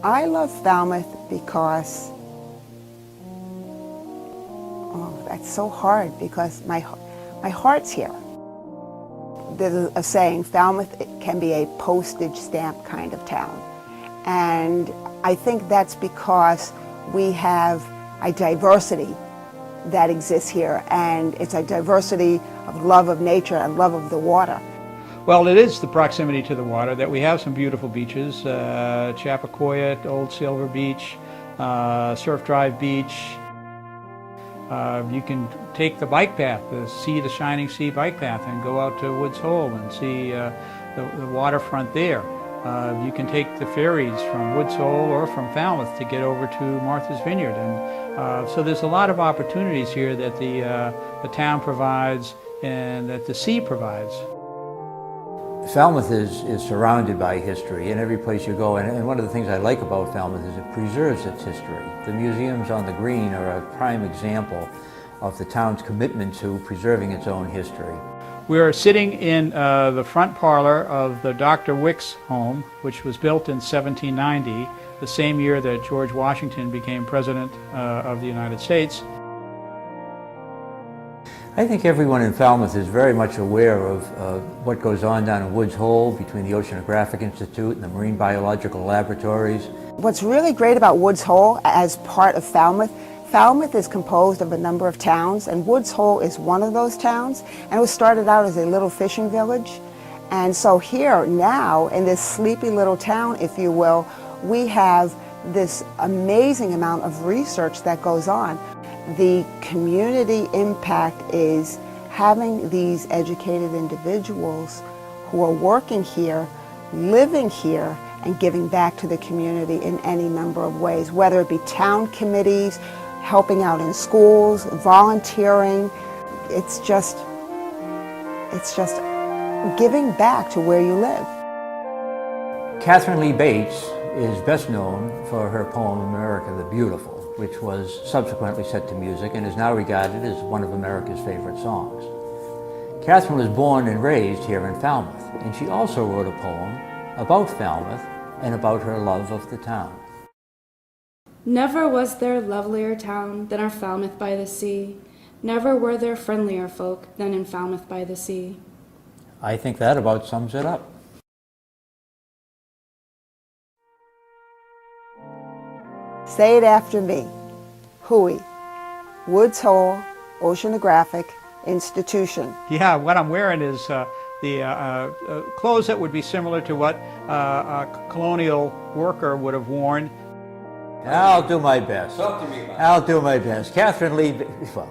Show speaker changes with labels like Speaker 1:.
Speaker 1: I love Falmouth because, oh, that's so hard because my heart's here. There's a saying, Falmouth can be a postage stamp kind of town. And I think that's because we have a diversity that exists here, and it's a diversity of love of nature and love of the water.
Speaker 2: Well, it is the proximity to the water that we have some beautiful beaches, Chappaquiddick, Old Silver Beach, Surf Drive Beach. You can take the bike path, the Shining Sea bike path, and go out to Woods Hole and see the waterfront there. You can take the ferries from Woods Hole or from Falmouth to get over to Martha's Vineyard. And so there's a lot of opportunities here that the town provides and that the sea provides.
Speaker 3: Falmouth is surrounded by history in every place you go, and one of the things I like about Falmouth is it preserves its history. The museums on the green are a prime example of the town's commitment to preserving its own history.
Speaker 2: We are sitting in the front parlor of the Dr. Wicks home, which was built in 1790, the same year that George Washington became President of the United States.
Speaker 3: I think everyone in Falmouth is very much aware of what goes on down in Woods Hole between the Oceanographic Institute and the Marine Biological Laboratories.
Speaker 1: What's really great about Woods Hole as part of Falmouth, Falmouth is composed of a number of towns, and Woods Hole is one of those towns, and it was started out as a little fishing village. And so here now, in this sleepy little town, if you will, we have this amazing amount of research that goes on. The community impact is having these educated individuals who are working here, living here, and giving back to the community in any number of ways, whether it be town committees, helping out in schools, volunteering. It's just giving back to where you live.
Speaker 3: Catherine Lee Bates is best known for her poem America the Beautiful, which was subsequently set to music and is now regarded as one of America's favorite songs. Catherine was born and raised here in Falmouth, and she also wrote a poem about Falmouth and about her love of the town.
Speaker 4: Never was there lovelier town than our Falmouth by the sea. Never were there friendlier folk than in Falmouth by the sea.
Speaker 3: I think that about sums it up.
Speaker 1: Say it after me. Hui, Woods Hole Oceanographic Institution.
Speaker 2: Yeah, what I'm wearing is the clothes that would be similar to what a colonial worker would have worn.
Speaker 3: I'll do my best.
Speaker 5: Talk to me about it.
Speaker 3: I'll do my best. Catherine Lee, well,